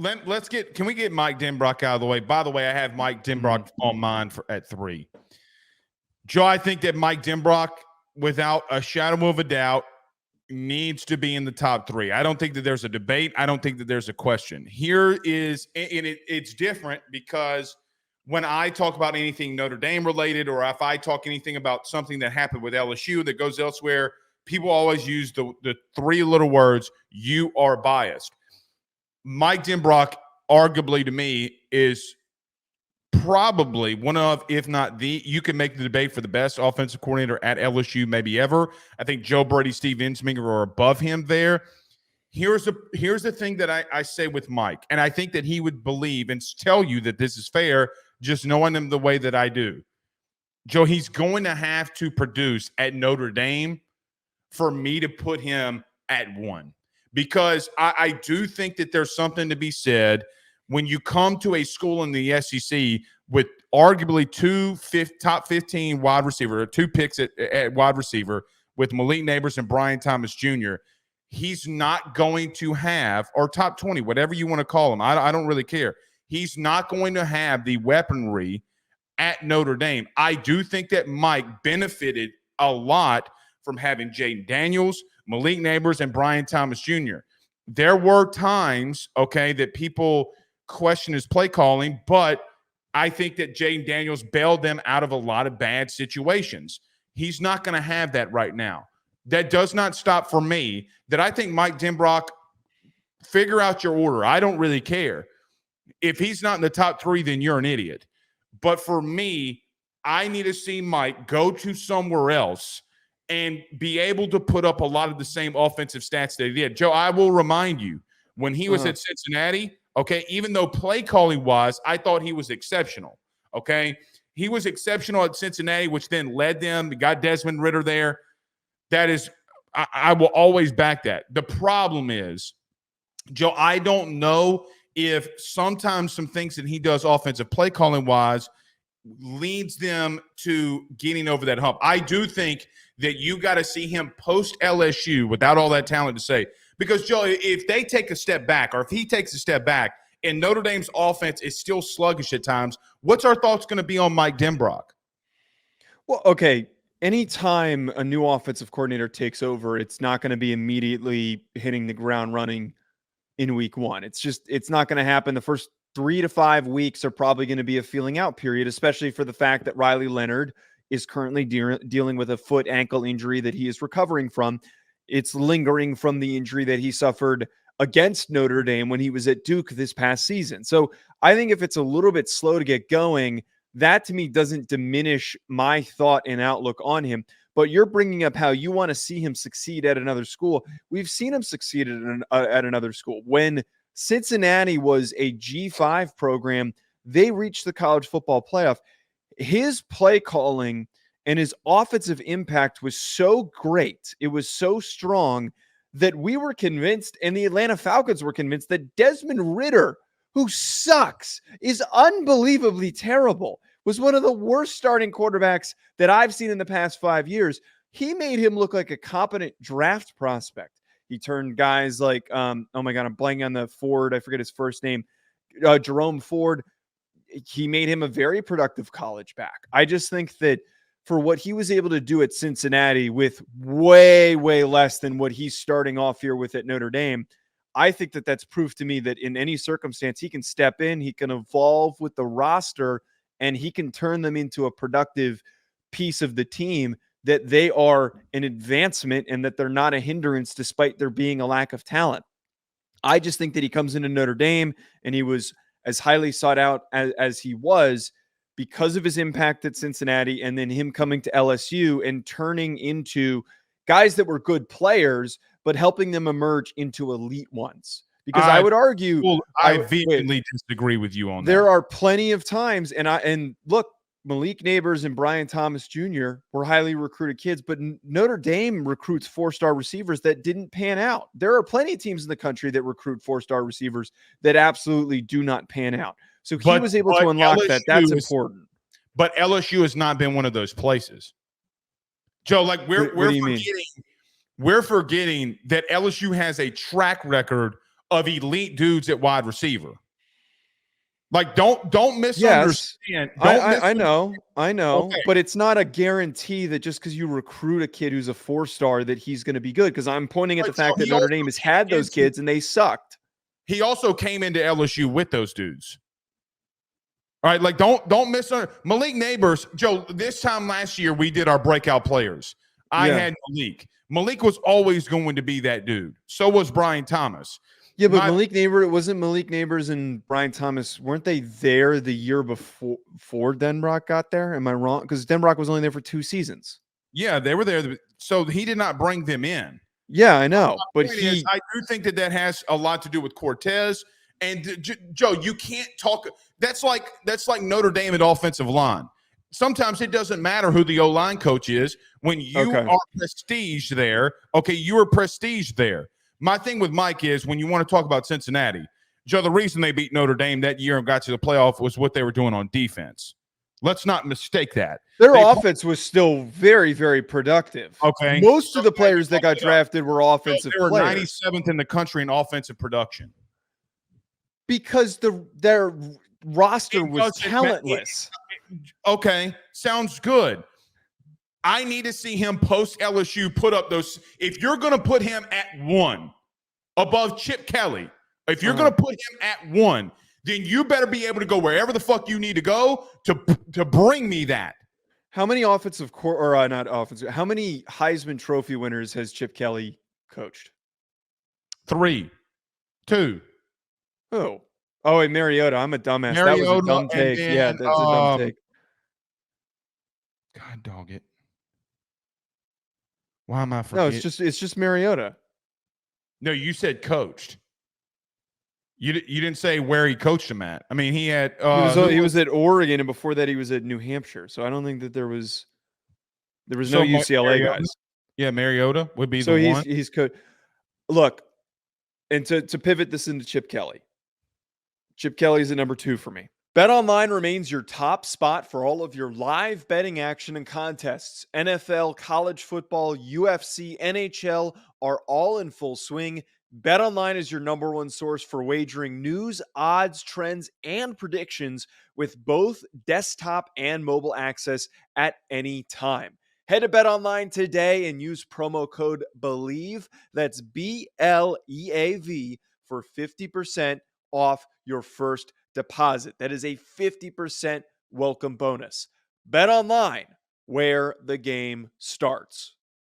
Can we get Mike Denbrock out of the way? By the way, I have Mike Denbrock on mine at 3. Joe, I think that Mike Denbrock, without a shadow of a doubt, needs to be in the top 3. I don't think that there's a debate. I don't think that there's a question. Here is, and it's different because when I talk about anything Notre Dame related, or if I talk anything about something that happened with LSU that goes elsewhere, people always use the 3 little words, you are biased. Mike Denbrock, arguably to me, is probably one of, if not you can make the debate for the best offensive coordinator at LSU maybe ever. I think Joe Brady, Steve Ensminger are above him there. Here's the thing that I say with Mike, and I think that he would believe and tell you that this is fair, just knowing him the way that I do. Joe, he's going to have to produce at Notre Dame for me to put him at 1. Because I do think that there's something to be said when you come to a school in the SEC with arguably 2 top 15 wide receiver, or 2 picks at wide receiver with Malik Neighbors and Brian Thomas Jr., he's not going to have, or top 20, whatever you want to call him. I don't really care. He's not going to have the weaponry at Notre Dame. I do think that Mike benefited a lot from having Jaden Daniels, Malik Neighbors, and Brian Thomas Jr. There were times, that people question his play calling, but I think that Jaden Daniels bailed them out of a lot of bad situations. He's not going to have that right now. That does not stop for me that I think Mike Denbrock, figure out your order. I don't really care. If he's not in the top 3, then you're an idiot. But for me, I need to see Mike go to somewhere else and be able to put up a lot of the same offensive stats that he did. Joe, I will remind you, when he was at Cincinnati, even though play calling wise, I thought he was exceptional, He was exceptional at Cincinnati, which then led them. We got Desmond Ridder there. That is, I will always back that. The problem is, Joe, I don't know if sometimes some things that he does offensive play calling wise leads them to getting over that hump. I do think that you got to see him post LSU without all that talent to say. Because, Joe, if they take a step back, or if he takes a step back, and Notre Dame's offense is still sluggish at times, what's our thoughts going to be on Mike Denbrock? Well, anytime a new offensive coordinator takes over, it's not going to be immediately hitting the ground running in week 1. It's not going to happen. The first 3 to 5 weeks are probably going to be a feeling out period, especially for the fact that Riley Leonard is currently dealing with a foot ankle injury that he is recovering from. It's lingering from the injury that he suffered against Notre Dame when he was at Duke this past season. So I think if it's a little bit slow to get going, that to me doesn't diminish my thought and outlook on him. But you're bringing up how you want to see him succeed at another school. We've seen him succeed at another school. When Cincinnati was a G5 program, they reached the college football playoff. His play calling and his offensive impact was so great, it was so strong, that we were convinced, and the Atlanta Falcons were convinced, that Desmond Ridder, who sucks, is unbelievably terrible, was one of the worst starting quarterbacks that I've seen in the past 5 years. He made him look like a competent draft prospect. He turned guys like, I'm blanking on the Ford, I forget his first name, Jerome Ford. He made him a very productive college back. I just think that for what he was able to do at Cincinnati with way, way less than what he's starting off here with at Notre Dame, I think that that's proof to me that in any circumstance, he can step in, he can evolve with the roster, and he can turn them into a productive piece of the team, that they are an advancement and that they're not a hindrance despite there being a lack of talent. I just think that he comes into Notre Dame and he was as highly sought out as he was because of his impact at Cincinnati, and then him coming to LSU and turning into guys that were good players, but helping them emerge into elite ones. Because I would argue, I vehemently disagree with you on that. There are plenty of times, and look, Malik Neighbors and Brian Thomas Jr. were highly recruited kids, but Notre Dame recruits 4-star receivers that didn't pan out. There are plenty of teams in the country that recruit 4-star receivers that absolutely do not pan out. So he was able to unlock that. That's important. But LSU has not been one of those places. Joe, like we're forgetting that LSU has a track record of elite dudes at wide receiver. Like, don't Yes, misunderstand. I know, Okay. but it's not a guarantee that just because you recruit a kid who's a 4-star that he's going to be good. Because I'm pointing at the fact that Notre Dame has had those kids and they sucked. He also came into LSU with those dudes. All right, like don't misunderstand. Malik Neighbors, Joe. This time last year, we did our breakout players. I had Malik. Malik was always going to be that dude. So was Brian Thomas. Yeah, but Malik Neighbors and Brian Thomas, weren't they there the year before Denbrock got there? Am I wrong? Because Denbrock was only there for 2 seasons. Yeah, they were there. So he did not bring them in. Yeah, I know. But I do think that has a lot to do with Cortez. And Joe, you can't talk. That's like Notre Dame at offensive line. Sometimes it doesn't matter who the O-line coach is. When you are prestige there, okay, you are prestige there. My thing with Mike is when you want to talk about Cincinnati, Joe, the reason they beat Notre Dame that year and got to the playoff was what they were doing on defense. Let's not mistake that. Their offense was still very, very productive. Okay. Most of the players that got drafted were offensive players. They were 97th in the country in offensive production. Because their roster was talentless. Okay, sounds good. I need to see him post LSU put up those. If you're going to put him at 1 above Chip Kelly, if you're going to put him at 1, then you better be able to go wherever the fuck you need to go to bring me that. How many how many Heisman Trophy winners has Chip Kelly coached? 3, 2. Who? Oh, and Mariota. I'm a dumbass. Mariota, that was a dumb take. That's a dumb take. God dog it. Why am I forgetting? No, it's just Mariota. No, you said coached. You didn't say where he coached him at. I mean, he had he was at Oregon, and before that he was at New Hampshire. So I don't think that there was no UCLA guys. Yeah, Mariota would be so the one. So he's coached. Look, and to pivot this into Chip Kelly. Chip Kelly's at number 2 for me. BetOnline remains your top spot for all of your live betting action and contests. NFL, college football, UFC, NHL are all in full swing. BetOnline is your number 1 source for wagering news, odds, trends, and predictions with both desktop and mobile access at any time. Head to BetOnline today and use promo code BELIEVE, that's BLEAV, for 50% off your first deposit. That is a 50% welcome bonus. BetOnline, where the game starts.